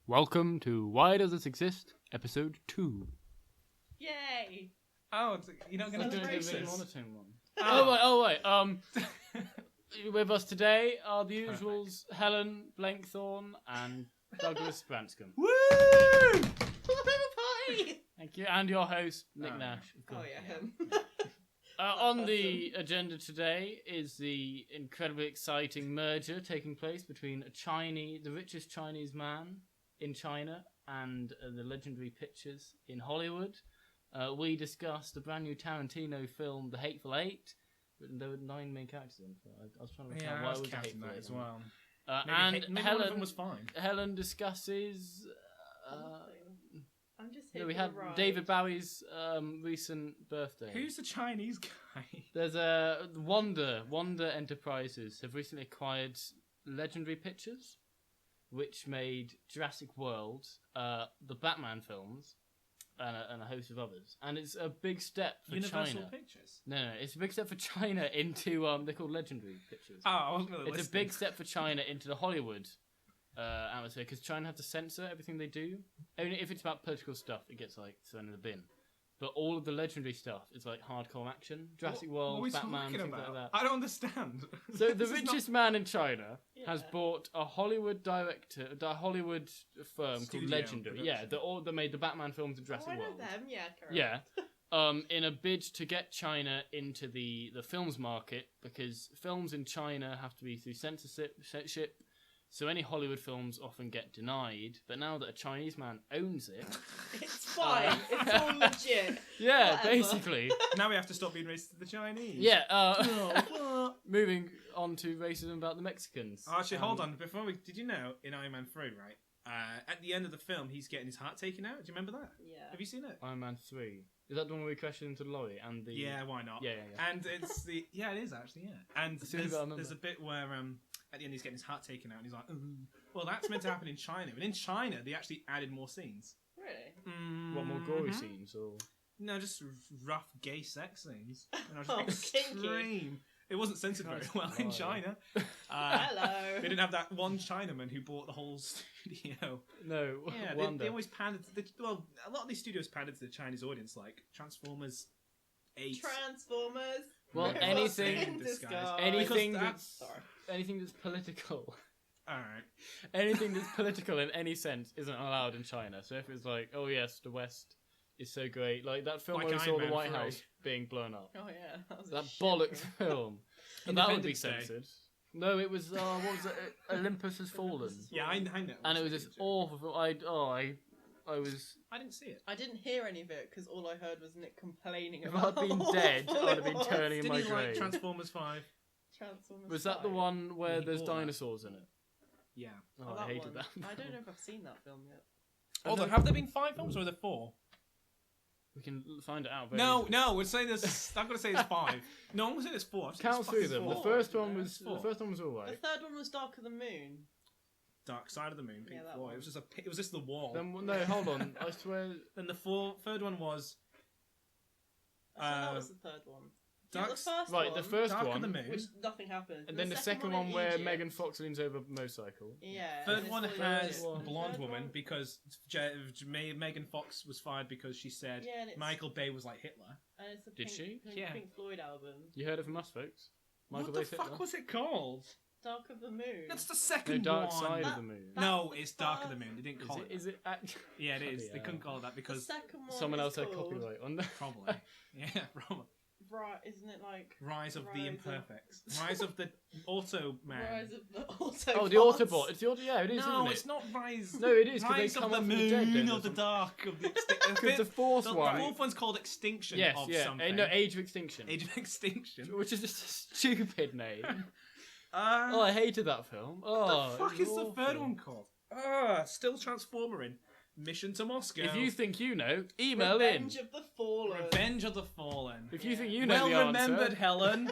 Welcome to Why Does This Exist? Episode 2. Yay! Oh, you're not going to do Celebration. the Video monitoring one. Oh. Oh wait. With us today are the usuals: Helen Blankthorne and Douglas Branscombe. Woo! Party! Thank you, and your host Nick Oh, Nash. Of Oh course. yeah, him. On the agenda today is the incredibly exciting merger taking place between the richest Chinese man in China and the legendary pictures in Hollywood. We discussed the brand new Tarantino film, The Hateful Eight. There were 9 main characters in it. I was trying to work out why I it was was The counting Hateful that Eight as well. and Maybe one of them was fine. Helen discusses. I'm just here We for had the ride. David Bowie's recent birthday. Who's the Chinese guy? There's a Wonder Enterprises have recently acquired Legendary Pictures, which made Jurassic World, the Batman films, and a host of others. And it's a big step for Universal China. Pictures. No, it's a big step for China into they're called Legendary Pictures. Oh, I wasn't really It's listening. a big step for China into the Hollywood atmosphere, because China have to censor everything they do. Only if it's about political stuff, it gets thrown in the bin. But all of the legendary stuff is hardcore action. Jurassic What are World, we Batman, talking things about? like that. I don't understand. So the This is richest man in China has Yeah. bought a Hollywood Hollywood firm Studio called Legendary. Yeah, production. they made the Batman films and Oh, Jurassic I know World. them. Yeah, correct. Yeah. In a bid to get China into the films market, because films in China have to be through censorship, so any Hollywood films often get denied. But now that a Chinese man owns it, It's fine. It's all legit. yeah, Whatever. basically, Now we have to stop being racist to the Chinese. yeah. Oh, Moving on to racism about the Mexicans. actually, hold on. Before we, did you know in Iron Man 3, right? At the end of the film, he's getting his heart taken out. Do you remember that? Yeah. Have you seen it? Iron Man 3. Is that the one where we crashed into the lorry and the? Yeah, why not? Yeah. And it's the it is actually, yeah. And As soon as I remember. there's a bit where at the end he's getting his heart taken out and he's like, "Ooh." Well, that's meant to happen in China, and in China they actually added more scenes. Really? What, more gory Mhm. scenes or? No, just rough gay sex scenes. You know, Oh, just kinky. extreme. It wasn't censored very Christ well in alive. China. Hello. They didn't have that one Chinaman who bought the whole studio. No. Yeah, Wonder. they always pandered to a lot of these studios pandered to the Chinese audience, like Transformers 8. Transformers. Well, Robots anything- in disguise. anything Because that's Sorry. anything that's political. Alright. Anything that's political in any sense isn't allowed in China. So if it's oh yes, the West is so great, like that film Like where we saw Iron the Man White 3. House being blown up, Oh yeah. That was a that shit bollocks film. film, and that would be Independence Day. censored. No, it was what was it? Olympus Has Fallen, Yeah, I know. and it was this awful film. I was. I didn't see it. I didn't hear any of it because all I heard was Nick complaining If about. I'd been how dead, awful I'd have it been was. turning in Didn't my you like grave. Transformers 5? Transformers. Was that the 5. one where Yeah, he there's bought that. dinosaurs in it? Yeah. Oh, that I hated one. that. I don't know if I've seen that film yet. Hold on, have there been 5 films or are there 4? We can find it out. Very No, easily. no, we're saying there's. I'm gonna say it's 5. No, I'm gonna say there's 4. Count through them. The four, first isn't one there? was Four. the first one was The alright. third one was Dark of the Moon. Dark Side of the Moon, Pink Yeah, that Floyd. one. It was just the wall. Then no, hold on. I swear. Then the third one was So that was the third one. Yeah, Dark. the first Right, one, the first Dark one, of the Moon. which nothing happened. and then the second one in where Egypt. Megan Fox leans over a motorcycle. Yeah. Third and one it's has all- the blonde Third woman one- because Megan Fox was fired because she said Yeah, and it's, Michael Bay was like Hitler. and it's a Did Pink, she? Pink, Yeah. Pink Floyd album. You heard it from us, folks. Michael what the Bay's fuck Hitler. was it called? Dark of the Moon. That's the No, second Dark one. Side of That- the Moon. No, That's it's the Dark of the first- Moon. They didn't Is call it? it. Is it actually? Yeah, it is. Bloody They couldn't hell. call it that the because second one Someone is else had called copyright on that. probably. Yeah, probably. Right, isn't it like Rise of the Rise of- Imperfects. Rise of the Auto Man. Rise of the Autobots? Oh, the Autobot. It's the Auto. Yeah, it is. No, isn't it's it? not Rise. No, it is because they Rise come of the off Moon the dead. Then, of the Dark of the Because the fourth The one. fourth one's called Extinction Yes, of yeah. something. No, Age of Extinction. Age of Extinction. Which is just a stupid name. Oh, I hated that film. what Oh, the fuck it is was the third awful. one called? Still Transformering. Mission to Moscow. If you think you know, email in. Revenge of the Fallen. Revenge of the Fallen. If you think you know Well the remembered, answer Helen.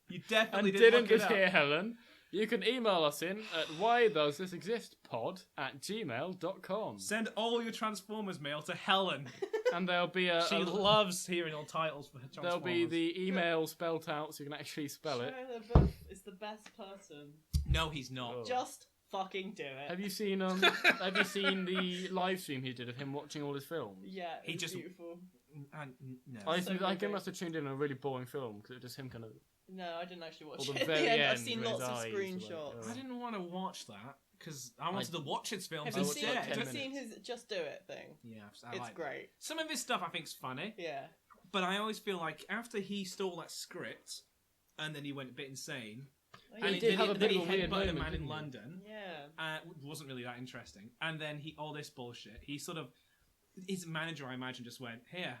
You definitely and didn't didn't look it just up. hear Helen, you can email us in at whydoesthisexistpod@gmail.com, Send all your Transformers mail to Helen. and there'll be She loves hearing all titles for her Transformers. there'll be the email spelled out so you can actually spell it. Shia LaBeouf is the best person. No, he's not. Oh. Just fucking do it. Have you seen the live stream he did of him watching all his films? Yeah, He it's just- beautiful. No. I So think I moving. must have tuned in a really boring film because it was just him kind of. No, I didn't actually watch Or the it. very I've end seen with his lots of eyes, like, screenshots. I didn't want to watch that because I wanted to watch his films Have you watched seen, like instead. 10 have you seen minutes. his Just Do It thing? Yeah, I It's like great. some of his stuff. I think's funny, Yeah. but I always feel like after he stole that script and then he went a bit insane, Oh, and he did have a then bit he of a weird headbutted a moment, man in didn't he? London. Yeah. Wasn't really that interesting. And then all this bullshit. He sort of, his manager, I imagine, just went, "Here,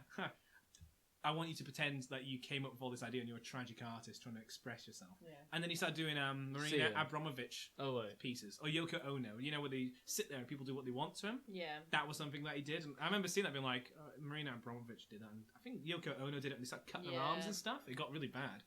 I want you to pretend that you came up with all this idea and you're a tragic artist trying to express yourself." Yeah. And then he started doing Marina See ya. Abramovich Oh wait. pieces, or Yoko Ono. You know, where they sit there and people do what they want to him. Yeah. That was something that he did. And I remember seeing that being like, Marina Abramovich did that. And I think Yoko Ono did it and they started cutting their Yeah. arms and stuff. It got really bad.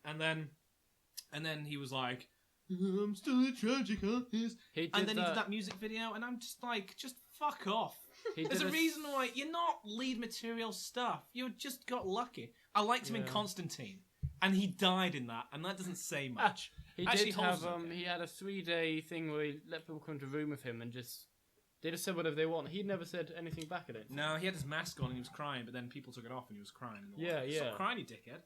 And then he was like, "I'm still a tragic artist." He did And then he did that music video, and I'm just like, just fuck off. He There's did a reason why you're not lead material stuff. You just got lucky. I liked him in Yeah. Constantine, and he died in that, and that doesn't say much. He Actually, did have Holmes is okay. he had a 3-day thing where he let people come to a room with him and just they just said whatever they want. He never said anything back at it. No, he had his mask on and he was crying, but then people took it off and he was crying. And Yeah, yeah. Stop crying, you dickhead.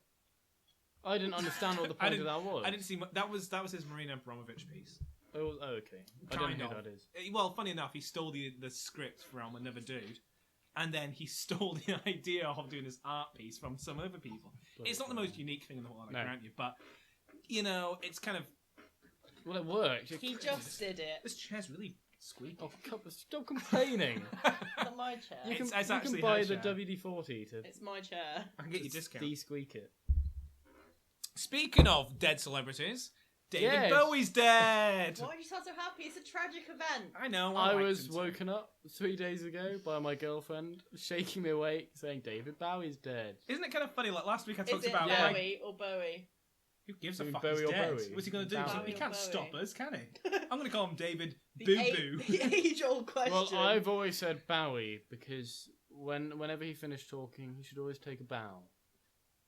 I didn't understand what the I point of that was. I didn't see that was his Marina Abramovich piece. Oh, okay. I don't Kind know who of. that is. Well, funny enough, he stole the script from Another Dude, and then he stole the idea of doing this art piece from some other people. It's not the most unique thing in the world, I No. grant you, but you know, it's kind of Well, it worked. He just did it. this chair's really squeaky. Oh, stop complaining. Not my chair. You can, It's you actually can buy her the chair. WD-40 to It's my chair. I can get you a discount. de-squeak it. Speaking of dead celebrities, David Yes. Bowie's dead. Why do you sound so happy? It's a tragic event. I know. I liked was him too. woken up 3 days ago by my girlfriend shaking me awake, saying David Bowie's dead. Isn't it kind of funny? Like last week, I Is talked it about Yeah. Bowie or Bowie? who gives a I mean, fuck. Bowie He's or dead. Bowie. What's he gonna do? Bowie He or can't Bowie. stop us, can he? I'm gonna call him David The Boo a- Boo. The age-old question. Well, I've always said Bowie because whenever he finished talking, he should always take a bow.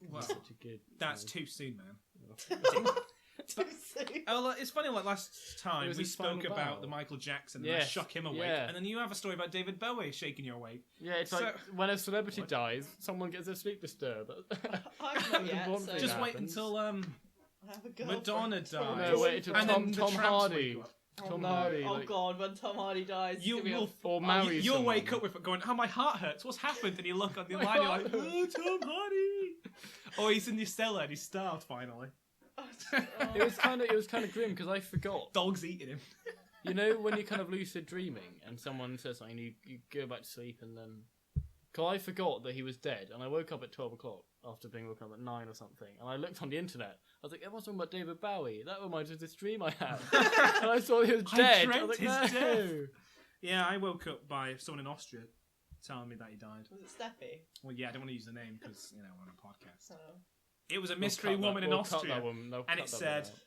Well, He's such a good. that's too soon, man. Too soon. Oh, like, it's funny. Like last It time, was we his spoke final about bow. the Michael Jackson, and I Yes, shook him awake, yeah. and then you have a story about David Bowie shaking you awake. Yeah, it's So- like when a celebrity What? dies, someone gets their sleep disturbed. I've not yet, One so- thing Just wait happens. until I have a girlfriend. Madonna Tom dies. No, wait until And Tom, then the Tom tramps Hardy. wake you up. Oh, Tom no. Hardy. Oh like- god, when Tom Hardy dies, it's You gonna be will, Or marry you'll someone. wake up with it going, "Oh, my heart hurts. What's happened?" And you look on the My line, you're heart like, hurts. "Oh, Tom Hardy." Or he's in your cellar and he's starved finally. It was kind of grim because I forgot. Dog's eating him. You know when you're kind of lucid dreaming and someone says something, you go back to sleep and then. Because I forgot that he was dead, and I woke up at 12 o'clock after being woken up at 9 or something, and I looked on the internet. I was like, everyone's talking about David Bowie. That reminds me of this dream I had. And I saw he was I dead. dreamt was like, his no. death. Yeah, I woke up by someone in Austria telling me that he died. Was it Steffi? Well, yeah, I don't want to use the name because we're on a podcast. So. It was a We'll mystery cut that- woman in we'll cut Austria. that woman- they'll And cut it that said, one out.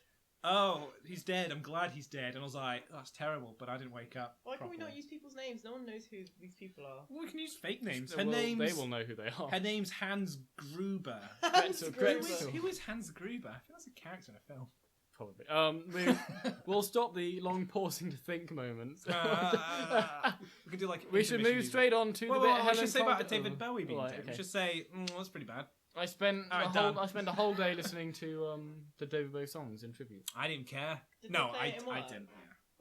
"Oh, he's dead. I'm glad he's dead." And I was like, "That's terrible," but I didn't wake up. Why can we properly. not use people's names? No one knows who these people are. Well, we can use fake names. Well, Her name's They will know who they are. Her name's Hans Gruber. Hans Gretzel- Gruber. Gretzel. Who is Hans Gruber? I think that's a character in a film. Probably. We'll stop the long pausing to think moments. We can do like. We should intermission move music. straight on to Well, the bit. we Helen should say told- about David Bowie being Right, dead. We okay. should say that's pretty bad. I spent Alright, the whole, done. I spent a whole day listening to the David Bowie songs in tribute. I didn't care. Did No, they play it in I work? didn't.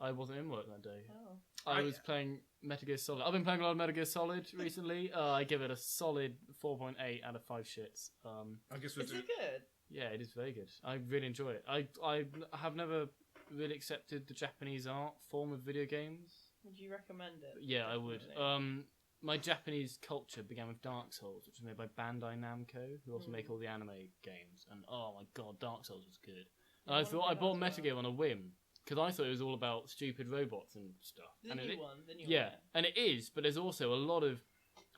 I wasn't in work that day. Oh. I was playing Metal Gear Solid. I've been playing a lot of Metal Gear Solid recently. I give it a solid 4.8 out of 5 shits. I guess we're Is doing. it good? Yeah, it is very good. I really enjoy it. I have never really accepted the Japanese art form of video games. Would you recommend it? Yeah, I would. Definitely. My Japanese culture began with Dark Souls, which was made by Bandai Namco, who also make all the anime games. And oh my god, Dark Souls was good. And I wanna thought play I that bought as Metal well. Gear on a whim because I thought it was all about stupid robots and stuff. The and new it, one. The new yeah, one. and it is, but there's also a lot of.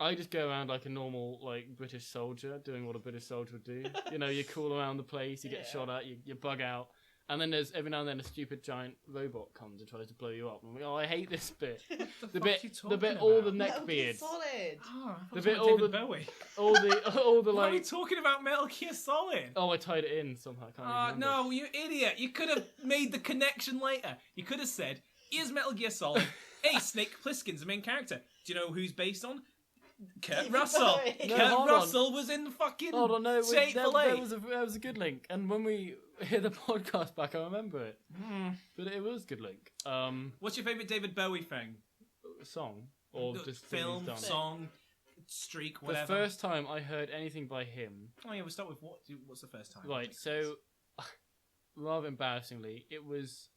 I just go around like a normal like British soldier, doing what a British soldier would do. You know, you crawl around the place, you get Yeah. shot at, you bug out, and then there's every now and then a stupid giant robot comes and tries to blow you up. And I'm like, oh, I hate this bit. The bit, all the neck Metal Gear beards, Solid. Oh, The the bit- bit all David the- Bowie. all the Why are we like. talking about Metal Gear Solid? Oh, I tied it in somehow. I can't even remember. No, you idiot! You could have made the connection later. You could have said Here's Metal Gear Solid. Hey, Snake Plissken's the main character. Do you know who's based on? Kurt David Russell. Bowie. No, Kurt hold on. Russell was in fucking Hold on, no, Hateful that Eight. was a good link. And when we hear the podcast back, I remember it. But it was a good link. What's your favourite David Bowie thing? Song or just film, thing he's done? song, streak, The whatever. first time I heard anything by him, Oh yeah, we'll start with what's the first time? right? So, rather embarrassingly, it was.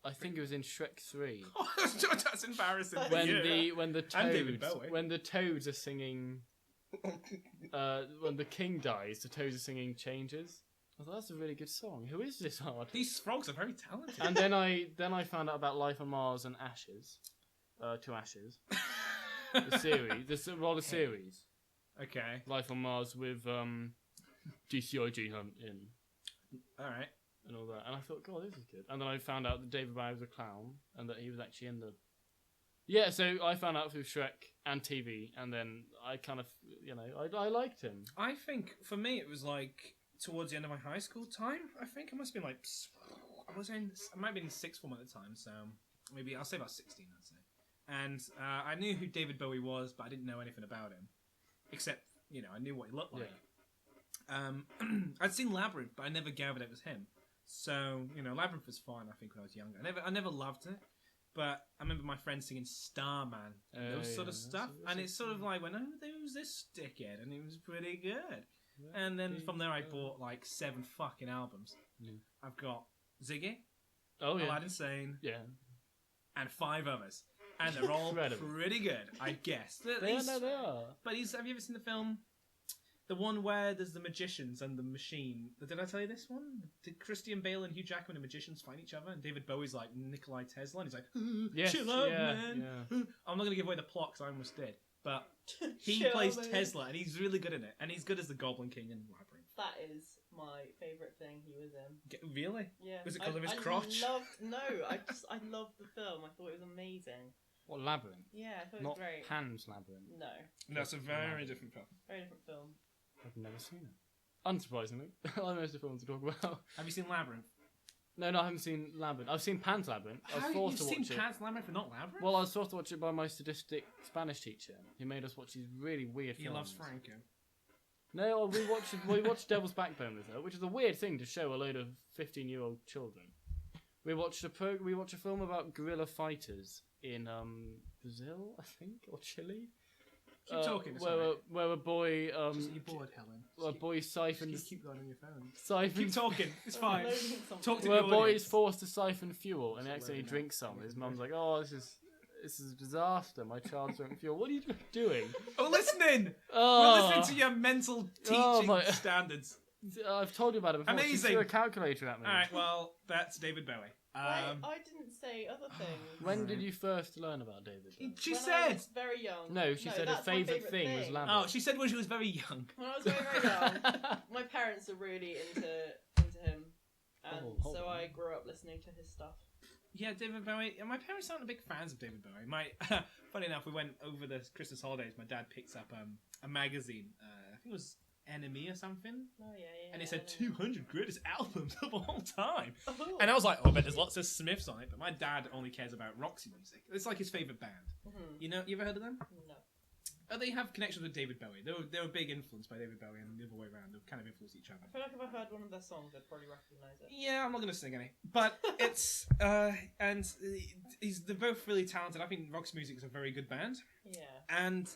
I think it was in Shrek 3 That's embarrassing. for you. when the And David toads Bowie. when the toads are singing. When the king dies, the toads are singing "Changes." I thought that's a really good song. Who is this artist? These frogs are very talented. And then I found out about Life on Mars and Ashes, to Ashes, the series, the series, Okay, Life on Mars with GCIG Hunt in all right. and all that, and I thought, God, this is good. And then I found out that David Bowie was a clown and that he was actually in the. Yeah, so I found out through Shrek and TV, and then I kind of, I liked him. I think for me it was like towards the end of my high school time. I think I must have been like I might have been in sixth form at the time, so maybe I'll say about 16. I'd say. And I knew who David Bowie was, but I didn't know anything about him, except I knew what he looked like. Yeah. I'd seen Labyrinth, but I never gathered it was him. So Labyrinth was fine. I think when I was younger, I never loved it. But I remember my friends singing Starman and those sort of stuff. And it's sort of like, when there was this dickhead, and it was pretty good. And then from there I bought like 7 fucking albums. Mm. I've got Ziggy, Oh yeah, Aladdin Sane, yeah. and 5 others. And they're all Incredible. pretty good, I guess. They are. But have you ever seen the film? The one where there's the magicians and the machine. Did I tell you this one? Did Christian Bale and Hugh Jackman and magicians find each other? And David Bowie's like Nikolai Tesla, and he's like, Yes, chill out, yeah, man. yeah. I'm not going to give away the plot because I almost did. But he Chill, plays man. Tesla, and he's really good in it. And he's good as the Goblin King in Labyrinth. That is my favourite thing he was in. Really? Yeah. Was it 'cause of his I crotch? I loved the film. I thought it was amazing. What, Labyrinth? Yeah, I thought it Not was great. Pan's Labyrinth. No, That's a very different film. very different film. I've never seen it. Unsurprisingly, I know the film to talk about. Have you seen Labyrinth? No, I haven't seen Labyrinth. I've seen Pan's Labyrinth. I was How forced you've to seen watch it. Pan's Labyrinth but not Labyrinth? Well, I was forced to watch it by my sadistic Spanish teacher, who made us watch these really weird he films. loves Franco. No, we watched Devil's Backbone with her, which is a weird thing to show a load of 15-year-old children. We watched a film about guerrilla fighters in Brazil, I think, or Chile. Keep talking. It's Where alright. where a boy Just, you're bored, Helen. a boy siphons Keep going on your phone. siphons Keep talking. It's fine. Loading something. Talk to where a the boy audience. is forced to siphon fuel and he It's accidentally loading drinks up. some. His mum's like, "Oh, this is a disaster. My child's drinking fuel. What are you doing?" Oh, listening! Oh, We're listening to your mental teaching Oh, my- standards. I've told you about it before. She Amazing. threw a calculator at me. Alright, well, that's David Bowie. I didn't say other things. When did you first learn about David Bowie? She When I said... was very young. No, she said her that's my favourite thing was Labyrinth. Oh, she said when she was very young. When I was very, very young, my parents are really into him, and Oh, hold so on. I grew up listening to his stuff. Yeah, David Bowie. My parents aren't big fans of David Bowie. Funny enough, we went over the Christmas holidays. My dad picked up a magazine. I think it was Enemy or something. Oh yeah. And it said I know. 200 greatest albums of all time. Oh. And I was like, oh, I bet there's lots of Smiths on it. But my dad only cares about Roxy music. It's like his favourite band. Mhm. You ever heard of them? No. They have connections with David Bowie. They were big influenced by David Bowie, and the other way around. They kind of influenced each other. I feel like if I heard one of their songs, I'd probably recognise it. Yeah, I'm not going to sing any. But it's... and they're both really talented. I think Roxy Music is a very good band. Yeah. And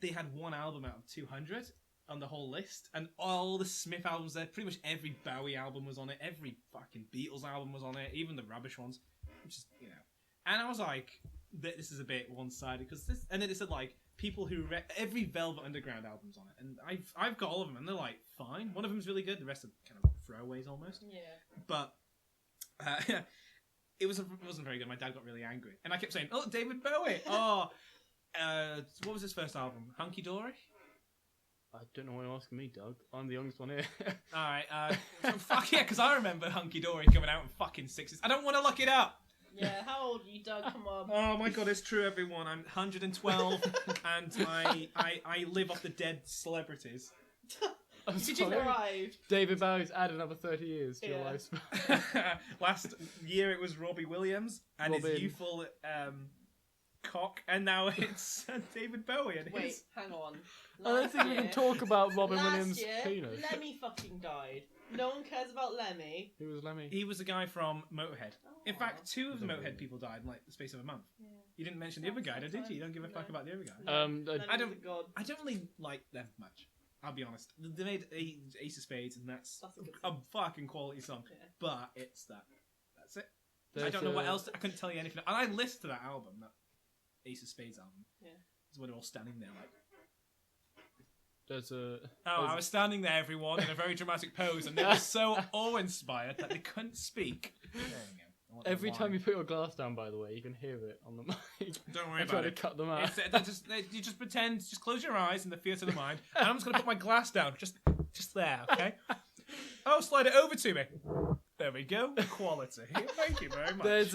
they had one album out of 200 on the whole list, and all the Smith albums there, pretty much every Bowie album was on it, every fucking Beatles album was on it, even the rubbish ones, which is, and I was like, this is a bit one-sided, because this, and then it said, like, people who, every Velvet Underground album's on it, and I've got all of them, and they're, like, fine. One of them's really good, the rest are kind of throwaways almost, Yeah. but, it wasn't very good. My dad got really angry, and I kept saying, oh, David Bowie, oh, what was his first album? Hunky Dory? I don't know why you're asking me, Doug. I'm the youngest one here. Alright, fuck yeah, because I remember Hunky Dory coming out in fucking 60s. I don't want to look it up! Yeah, how old are you, Doug? Come on. Oh my god, it's true, everyone. I'm 112, and I live off the dead celebrities. I'm Did you sorry. Arrived. David Bowie's added another 30 years to your Yeah. lifespan. Last year it was Robbie Williams and Robin. his youthful cock, and now it's David Bowie and Wait, his. hang on. I don't think we can talk about Robin Last Williams' year, penis. Lemmy fucking died. No one cares about Lemmy. Who was Lemmy? He was a guy from Motorhead. In Aw. fact, two of the Lovely. Motorhead people died in like the space of a month. Yeah. You didn't mention the other guy, did you? You don't give a fuck No. about the other guy. Um, Lemmy I was don't- a god. I don't really like them much. I'll be honest. They made Ace of Spades, and that's That's a good a song. fucking quality song. Yeah. But it's that. That's it. I There's don't know what a- else. I couldn't tell you anything. And I listened to that album, that Ace of Spades album. Yeah. It's when they're all standing there like. There's a. Oh, I was standing there, everyone, in a very dramatic pose, and they were so awe-inspired that they couldn't speak. There you go. I want Every the time wine. you put your glass down, by the way, you can hear it on the mic. Don't worry I'm trying about to it. cut them out. You just pretend, just close your eyes in the theatre of the mind, and I'm just going to put my glass down, just there, okay? Oh, slide it over to me. There we go. Quality. Thank you very much.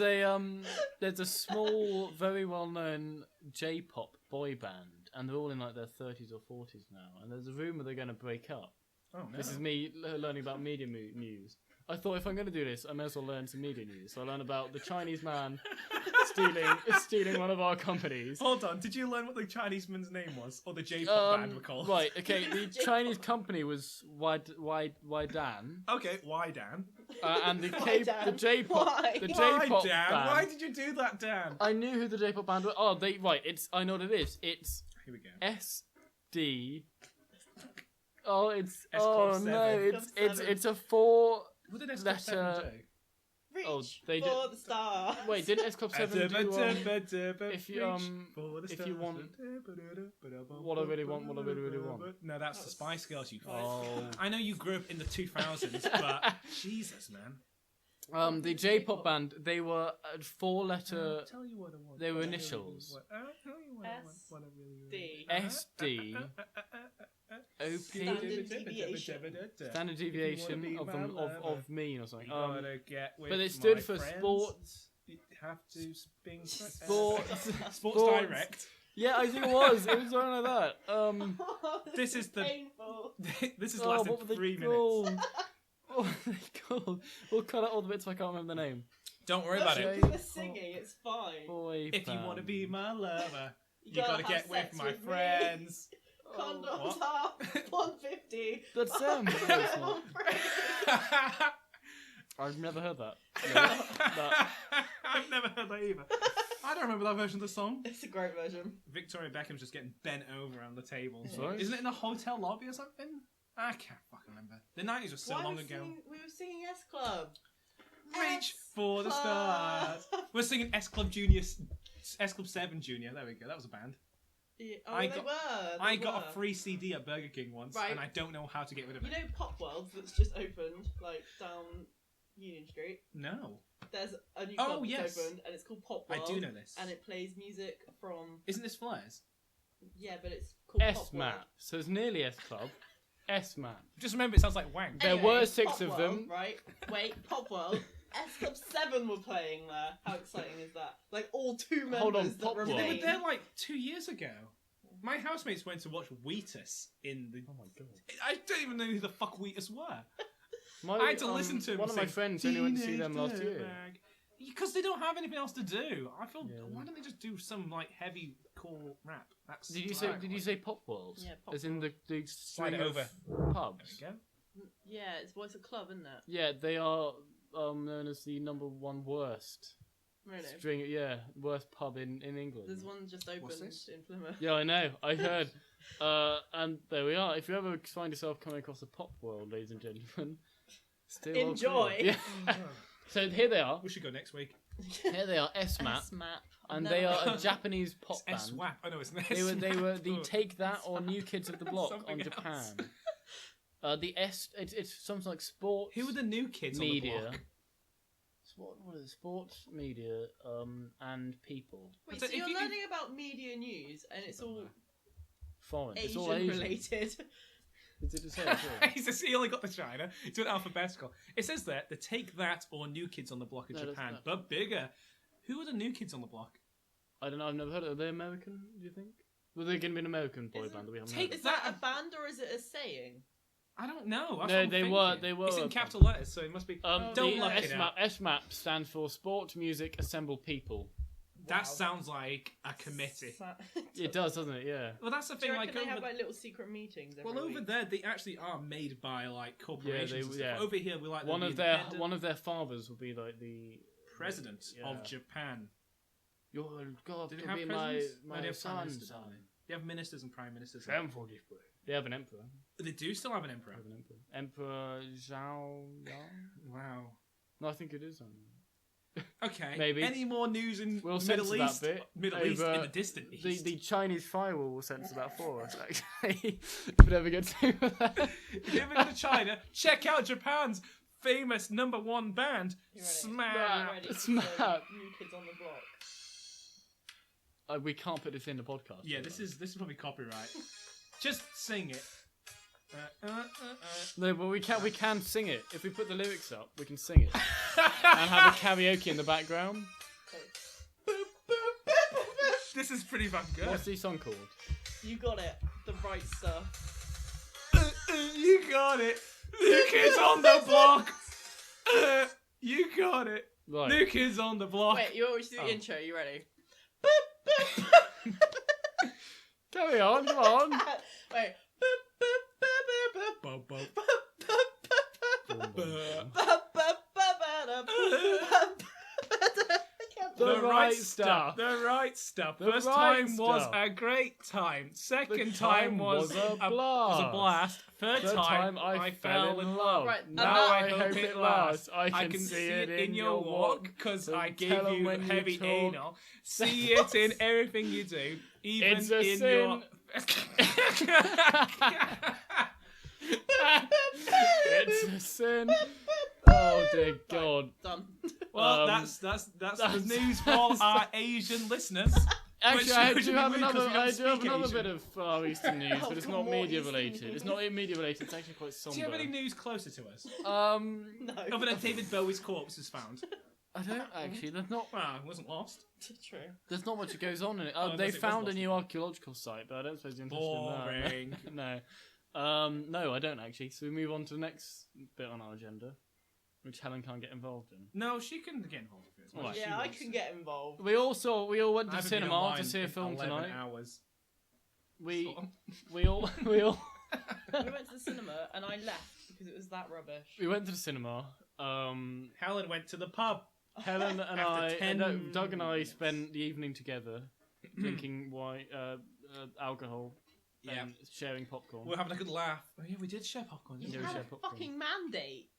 There's a small, very well-known J-pop boy band, and they're all in like their 30s or 40s now. And there's a rumor they're going to break up. Oh, no. This is me learning about media news. I thought if I'm going to do this, I may as well learn some media news. So I learned about the Chinese man stealing one of our companies. Hold on, did you learn what the Chinese man's name was? Or the J-pop band were called? Right, okay, the J-pop Chinese company was Waidan, Okay, why, Dan? and the Why, Dan? the J-pop Why? the Why, J-pop Dan? band. Why did you do that, Dan? I knew who the J-pop band was. Oh, I know what it is. It's Here we go. SD. Oh, it's S Club oh 7. no, Club 7. it's a 4. What did S Club 7 letter- do? Reach Oh, they for did- the stars. Wait, didn't S Club 7 do if you, if you want what I really want, what I really, really want? No, that's the That was Spice Girls. You. Oh. I know you grew up in the 2000s, but Jesus, man. The J-pop band, they were a 4-letter I'll tell you what I want. they were What I really initials. want. I'll tell you what I want. What I really, SD. want. OP Standard deviation. standard If you deviation wanna be of my them lover, of mean or something. You gotta get with but it stood my for friends. sports. You have to spin Sports. Sports Direct. Yeah, I think it was. It was something like that. This is the- painful. This has Oh, lasted what were they 3 minutes. called? What were they called? We'll cut out all the bits I can't remember the name. Don't worry Look, about it. because we're singing, it's fine. Boy If you want to band. be my lover, you gotta gotta have get with sex my with me. friends. Condoms What? are 150. That sounds Put very it smart. on free. I've never heard that. No, I've never heard that either. I don't remember that version of the song. It's a great version. Victoria Beckham's just getting bent over on the table. Sorry? Isn't it in a hotel lobby or something? I can't fucking remember. The 90s was so Why long we ago. we were singing S Club. Reach for the Club. stars. We're singing S Club Junior, S Club 7 Junior. There we go. That was a band. Yeah, oh, I they got- were. I they got were. a free CD at Burger King once, Right. and I don't know how to get rid of You it. know Pop World that's just opened, like down Union Street. No. There's a new Oh, club yes. that's opened, and it's called Pop I World. do know this. And it plays music from Isn't this Flares? yeah, but it's called Pop S World. map. So it's nearly S Club. S map. Just remember, it sounds like wank. There Anyway, were 6 Pop of World, them. right? Wait, Pop World. S Club 7 were playing there. How exciting is that? Like all 2 members Hold on, that Pop World. They remain. were there like 2 years ago. My housemates went to watch Wheatus in the. Oh my god. I don't even know who the fuck Wheatus were. My, I had to listen to him. One of my sing, friends only went to see them last "Teenage year. Dirtbag." Because they don't have anything else to do. I feel. Yeah. Why don't they just do some like heavy core rap? That's. Did you what say? I Did you like. say Pop World? Yeah, Pop As in the Slide string it of over. pubs. There we go. Yeah, it's a club, isn't it? Yeah, they are known as the #1 worst Really? string. Yeah, worst pub in England. There's one just opened What's this? in Plymouth. Yeah, I know. I heard. And there we are. If you ever find yourself coming across a Pop World, ladies and gentlemen, still all Enjoy. clear. Yeah. So here they are. We should go next week. Here they are. S map. S-Map. And Never they are heard a of Japanese pop It's band. S-WAP. Oh no, it's an They were the S-WAP. Take That or New Kids of the Block Something on else. Japan. The S, it's something like sports. Who are the new kids media? on the block? What is it? Sports, media, and people. Wait, So so if you're you could- learning about media news, and it's all Foreign. It's Asian all Asian. related. Did it say as well? He says he only got the China. It's an alphabetical. It says there the Take That or New Kids on the Block in No, that's Japan, not- but bigger. Who are the new kids on the block? I don't know. I've never heard of. Are they American? Do you think? Well, they're going to be an American boy Isn't- band that we haven't Take heard Is that a band or is it a saying? I don't know. That's No, what I'm they thinking. were- they were It's in a- capital letters, so it must be. Don't the look it up. SMAP stands for Sport, Music, Assemble People. That Wow. sounds like a committee. It does, doesn't it? Yeah. Well, that's the Do thing. you Like reckon they have over, like little secret meetings every over week? there, they actually are made by like corporations. Yeah, they- and stuff. yeah. Over here, we like One the of their independent fathers will be like the president Yeah. of Japan. Your God Do they to have be presidents? my No, they have prime son. ministers, don't they have ministers and prime ministers. They have an emperor. They do still have an emperor. They have an emperor. Emperor Zhao Yang? Wow. No, I think it is. Okay. Maybe. Any more news in We'll Middle censor that East? bit Middle East in over the distant East. The Chinese firewall will censor that for us, actually. If we ever get to that. If you ever go to China, check out Japan's famous #1 band, You ready? Smack. Ready for Smack. New Kids on the Block. We can't put this in the podcast. Yeah, this is probably copyright. Just sing it. No, but we can sing it. If we put the lyrics up, we can sing it. And have a karaoke in the background. This is pretty fucking good. What's the song called? You got it. The right stuff. You got it. New Kids on the Block. You got it. Right. New Kids on the Block. Wait, you always do the Oh. intro. You ready? Carry on, come on. Wait. Bo, bo. The right stuff. The right stuff. The First right time was stuff. a great time. Second The time was a blast. was a blast. Third Third time I fell in love. Right, and now that- I hope it lasts. I I can see it in your your walk walk. because So I gave tell 'em you when you heavy talk. anal. See it in everything you do, even It's a in sin. your. It's a sin. Oh dear God. Done. Well, Um, that's that's- the news for all our Asian listeners. Actually, Which I would do be have weird 'cause another. we don't I do have speak another Asian. bit of Far Eastern news, Oh, but it's for not more media Eastern related. news. It's not media related. It's actually quite Do you have any somber. news closer to us? No. Other than David Bowie's corpse is found. I don't actually. There's not. Well, it wasn't lost. True. There's not much that goes on in it. Oh, They unless it was found a lost. new archaeological site, but I don't suppose you're interested Boring. in that. No. No, I don't actually. So we move on to the next bit on our agenda, which Helen can't get involved in. No, she can get involved with it. as much as she Yeah, I wants can to. get involved. We all went I to haven't been cinema online to see a in film 11 tonight. hours. We Sort of. we all we all We went to the cinema and I left because it was that rubbish. we went to the cinema. Helen went to the pub. Helen and After 10 Doug and I minutes. spent the evening together, drinking wine, alcohol, Yeah. and sharing popcorn. We're having a good laugh. Oh, yeah, we did share popcorn. You Didn't Yeah, we? we had share a popcorn. fucking mandate.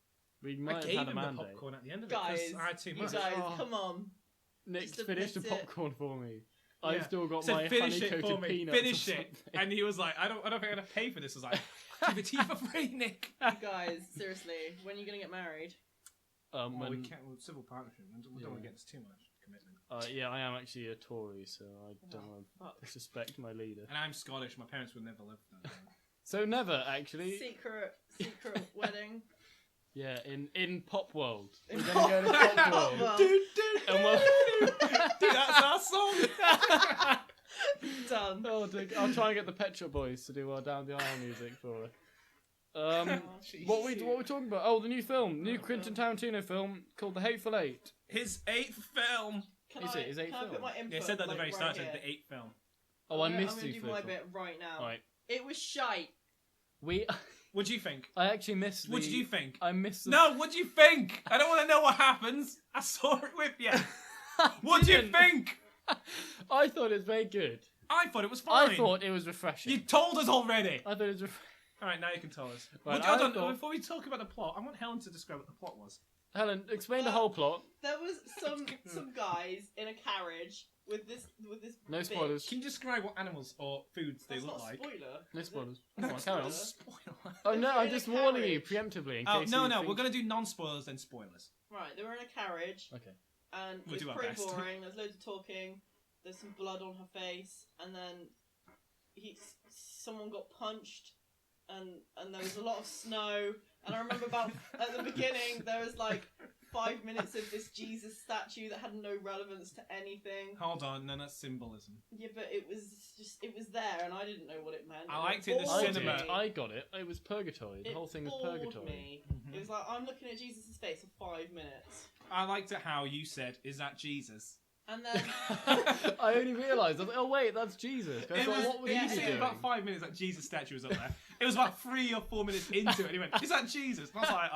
We I might have gave had a him the mandate. popcorn at the end of it Guys, because I had too you much. guys, Oh. come on. Nick's Just finished the admit it. popcorn for me. Yeah. I've still got Said, my finish it honey-coated for me. peanuts. Finish or it. something. And he was like, I don't think I'm gonna pay for this. I was like, give it to you for free, Nick. You guys, seriously, when are you going to get married? Well, we when, can't. Well, civil partnership. We don't Yeah. want to get too much commitment. yeah, I am actually a Tory, so I don't Oh, want fuck. to disrespect my leader. And I'm Scottish. My parents would never live that. So never actually. Secret wedding. Yeah, in Pop World. In We're gonna go to Pop Pop World. World. And we'll... Dude, that's our song. Done. Oh, dear. I'll try and get the Pet Shop Boys to do our Down the Aisle music for us. What we talking about? Oh, the new film, new Quentin Tarantino film called The Hateful Eight. His 8th film. Is it? Is it Can I film? put my input? Yeah, it said that at the like, very right start. here? Said the 8th film. Oh, I missed I'm the gonna do my film. bit right now. Right, It was shite. we. What do you think? I actually missed. What did you think? I missed. The... No, what do you think? I don't want to know what happens. I saw it with you. What do you didn't. think? I thought it was very good. I thought it was fine. I thought it was refreshing. You told us already. I thought it was. All right, now you can tell us. Right, Hold on, I thought- before we talk about the plot, I want Helen to describe what the plot was. Helen, explain the whole plot. There was some guys in a carriage with this No bitch. spoilers. Can you describe what animals or foods they That's look not a like? spoiler. No is it? spoilers. No, Come on, carry on. spoiler. Oh no, I'm In a just warning you carriage. preemptively in Oh, case no, you no, think... we're going to do non-spoilers then spoilers. Right, they were in a carriage Okay. and We'll it's do our pretty best. boring. There's loads of talking. There's some blood on her face, and then someone got punched, and there was a lot of snow. And I remember about at the beginning there was like 5 minutes of this Jesus statue that had no relevance to anything. Hold on, no, that's symbolism. Yeah, but it was there, and I didn't know what it meant. I liked it in the bored cinema. me. I got it. It was purgatory. The It whole thing was bored purgatory. Me. Mhm. It was like, I'm looking at Jesus' face for 5 minutes. I liked it how you said, "Is that Jesus?" And then... I only realised. I was like, oh wait, that's Jesus. I It thought, was, what was you he said doing? about 5 minutes that Jesus statue was up there. It was about 3 or 4 minutes into it, and he went, "Is that Jesus?" And I was like,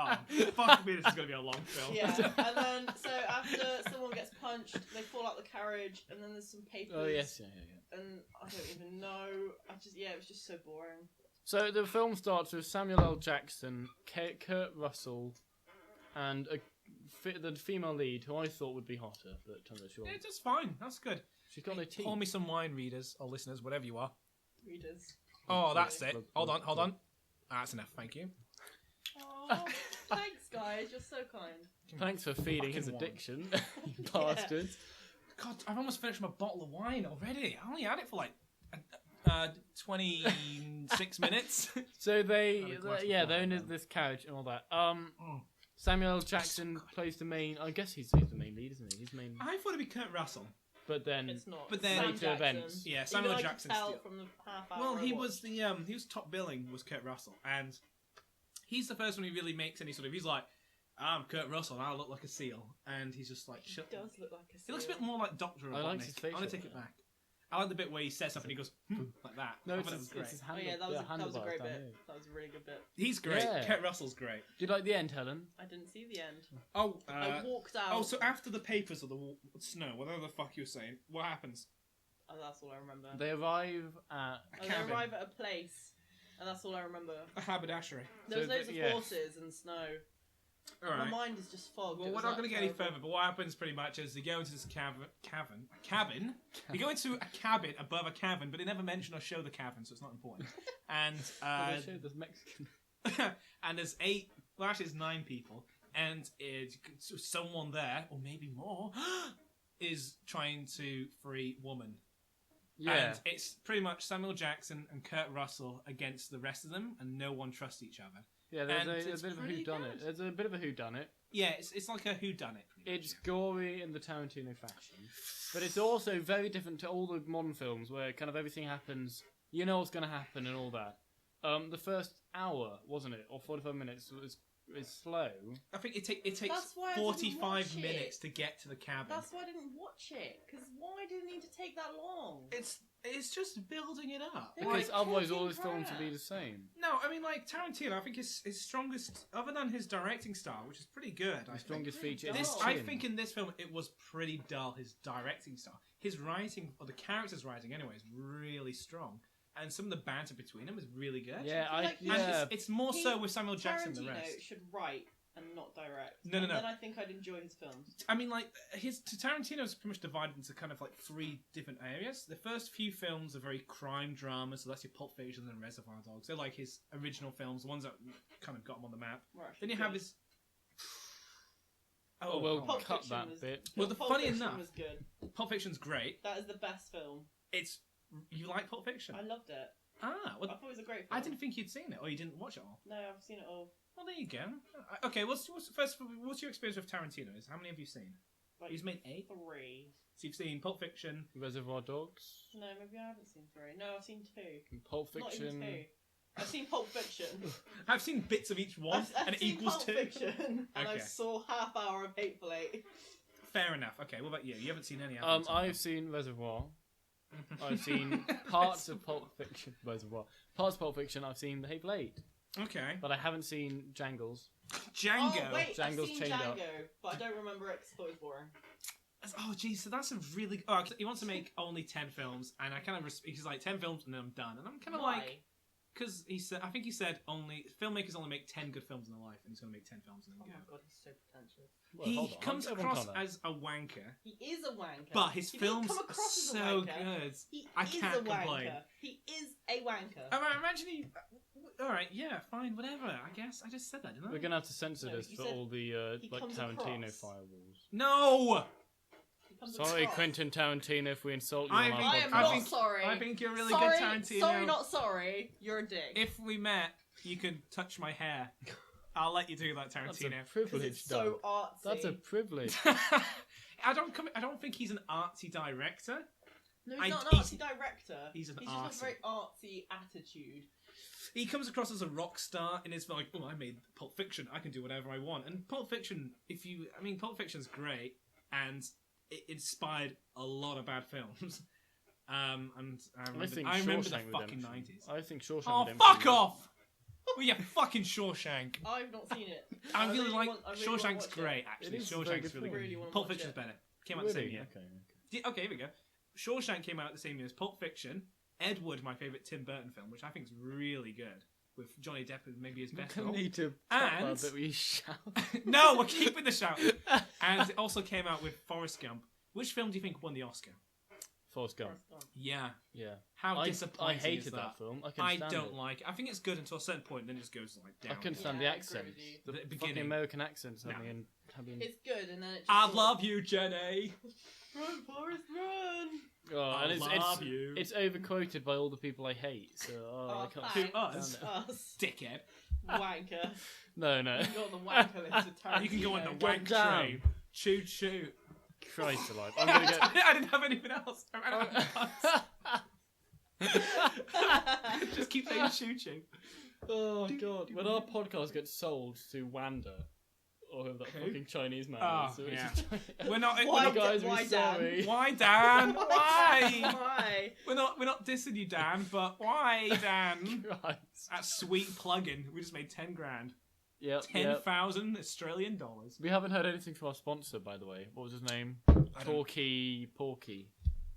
"Oh, fuck me, this is gonna be a long film." Yeah, and then, so after someone gets punched, they fall out the carriage, and then there's some papers. Oh yes, yeah. And I don't even know. It was just so boring. So the film starts with Samuel L. Jackson, Kurt Russell, and the female lead, who I thought would be hotter, but turns out she Yeah, wasn't. just fine. That's good. She's got no teeth. Pour me some wine, readers or listeners, whatever you are. Readers. Oh, that's it. Hold on. That's enough, thank you. Oh, thanks, guys. You're so kind. Thanks for feeding his Fucking wine. addiction, you bastards. God, I've almost finished my bottle of wine already. I only had it for like 26 minutes. So Had a glass of they're wine in then. this carriage and all that. Samuel L. Jackson plays the main. I guess he's the main lead, isn't he? He's main. I thought it'd be Kurt Russell. But then It's not. But then- Sam Later Jackson. events. Yeah, Even Samuel though I Jackson could tell still. from the half hour Well, I he watched. was he was top billing was Kurt Russell, and he's the first one who really makes any sort of. He's like, "I'm Kurt Russell, and I look like a seal," and he's just like, He "Shut." does look like a He looks a seal. bit more like Doctor I liked Robotnik. his I'm facial gonna take it hair. back. I like the bit where he says something, and he goes like that. No, I it's thought that his, was great. it's his Oh handle, yeah, that was a great handlebars bit. down here. That was a really good bit. He's great. Yeah. Kurt Russell's great. Do you like the end, Helen? I didn't see the end. Oh, I walked out. so after the papers of the snow, whatever the fuck you were saying, what happens? Oh, that's all I remember. They arrive at. A They cabin, arrive at a place, and that's all I remember. a haberdashery. There was So loads the- of yeah. horses and snow. All right. My mind is just fogged. Well, It we're was, not like, going to get any terrible. further, but what happens pretty much is they go into this cabin. They go into a cabin above a cabin, but they never mention or show the cabin, so it's not important. And Well, they showed this Mexican. and there's 8, well actually there's 9 people, and someone there, or maybe more, is trying to free woman. Yeah. And it's pretty much Samuel Jackson and Kurt Russell against the rest of them, and no one trusts each other. Yeah, and there's a it's bit of a pretty whodunit. good. There's a bit of a whodunit. Yeah, it's like a whodunit. pretty much, It's gory in the Tarantino fashion, but it's also very different to all the modern films where kind of everything happens. You know what's going to happen and all that. The first hour, wasn't it, or 45 minutes was slow. I think it takes That's why I didn't 45 watch it. minutes to get to the cabin. That's why I didn't watch it. Because why did it need to take that long? It's just building it up. They Because like otherwise all cooking his films would be crap. the same. No, I mean, like, Tarantino, I think his strongest, other than his directing style, which is pretty good. I The think. strongest Really feature is dull. his I chin. think in this film it was pretty dull, his directing style. His writing, or the characters' writing anyway, is really strong. And some of the banter between them is really good. Yeah, I feel like And yeah. it's more so with Samuel Jackson than the Tarantino rest. should write and not direct. No. And then I think I'd enjoy his films. I mean, like, Tarantino's pretty much divided into kind of like 3 different areas. The first few films are very crime dramas, so that's your Pulp Fiction and Reservoir Dogs. They're like his original films, the ones that kind of got him on the map. Were actually Then you have good. his. Oh, well, Pulp cut Fiction that was- bit. Well, Pulp funny Fiction enough- was good. Pulp Fiction's great. That is the best film. It's you like Pulp Fiction? I loved it. Ah, I well, thought it was a great film. I didn't think you'd seen it, or you didn't watch it all. No, I've seen it all. Well, there you go. Okay, what's your experience with Tarantino? How many have you seen? Like He's made 8. 3. So you've seen Pulp Fiction. Reservoir Dogs, No, maybe I haven't seen 3. No, I've seen 2. Pulp Not even Fiction. 2. I've seen Pulp Fiction. I've seen bits of each one, I've and it seen equals Pulp 2. Fiction, and I Okay. saw half hour of Hateful Eight. Fair enough. Okay, what about you? You haven't seen any. I've seen Reservoir. I've seen parts of Pulp Fiction. Reservoir. Parts of Pulp Fiction. I've seen The Hateful Eight, Okay. but I haven't seen Jangles. Django. Oh, wait, I've Django's seen chained Django, up. but I don't remember it because I thought it was boring. Oh, geez, so that's a really. Oh, he wants to make only 10 films, and I kind of. He's like 10 films, and then I'm done. And I'm kind of Why? like, because he said, I think he said only filmmakers only make 10 good films in their life, and he's going to make 10 films and Oh then my go. god, he's so pretentious. Well, He hold on, comes everyone across can't have. as a wanker, He is a wanker. but his He doesn't films come are across as a so wanker. good. He I is can't a wanker. complain. He is a wanker. I mean, imagine he. All right, yeah, fine, whatever. I guess I just said that, didn't I? We're gonna have to censor No, this you for said all the he like comes Tarantino across. firewalls. No. He comes Sorry, across. Quentin Tarantino, if we insult you I on our think- I am I not think- sorry. I think you're really sorry, good, Tarantino. Sorry, not sorry. You're a dick. If we met, you could touch my hair. I'll let you do that, That's a Tarantino. privilege, It's so Doug. artsy. That's a privilege. I don't think he's an artsy director. No, he's not an he's- artsy director. he's an just got a arsey. very artsy attitude. He comes across as a rock star and it's like, oh, I made Pulp Fiction. I can do whatever I want. And Pulp Fiction, Pulp Fiction's great and it inspired a lot of bad films. And I remember the Shawshank fucking Redemption. 90s. I think Shawshank Oh, Redemption. fuck off! Well, yeah, fucking Shawshank. I've not seen it. I really really like want to Shawshank's watch great, it. actually. It is a very Shawshank's good really film. good. Really wanna Pulp watch Fiction's it. better. Came out the same Really? year. Okay. Okay, here we go. Shawshank came out the same year as Pulp Fiction. Ed Wood, my favourite Tim Burton film, which I think is really good, with Johnny Depp as maybe his best We role. need to And- that we shout. No, we're keeping the shout. And it also came out with Forrest Gump. Which film do you think won the Oscar? Forrest Gump. Forrest Gump. Yeah. Yeah. How I disappointing hated is that film. I can I stand don't it. like it. I think it's good until a certain point, then it just goes like down. I can stand Yeah, the I agree accent. with you. The The fucking beginning. American accents No. having It's good, and then it just I sort of- love you, Jenny. Run, Forrest, run! Oh, I and it's love you. it's overquoted by all the people I hate. So I can't thanks. To us? stand it. Us. Dickhead. Wanker. No, no. You can go on the wanker list with Tarantino. You can go on the God wank damn. train. Choo choo. Christ alive. I'm gonna get. I didn't have anything else. I ran out of puns. Just keep saying choo choo. Oh god. When our podcast gets sold to Wanda, or that Who? fucking Chinese man, Oh, is, so it's yeah. just- We're not. Why We're not guys, why, we're sorry. Dan? why, Dan? Why? Why? We're not dissing you, Dan. But why, Dan? Christ. That sweet plug-in. We just made 10 grand. Yep. 10,000 Australian dollars. We haven't heard anything from our sponsor, by the way. What was his name? I don't- Porky.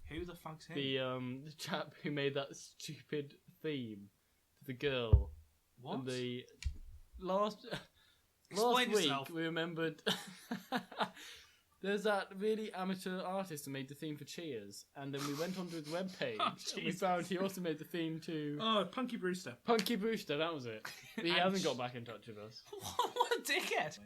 Who the fuck's him? The chap who made that stupid theme to the girl. What? And the last Explain week yourself. we remembered there's that really amateur artist who made the theme for Cheers, and then we went onto his webpage Oh, and we Jesus. found he also made the theme to Oh, Punky Brewster. Punky Brewster. That was it. He And hasn't got back in touch with us. What a dickhead.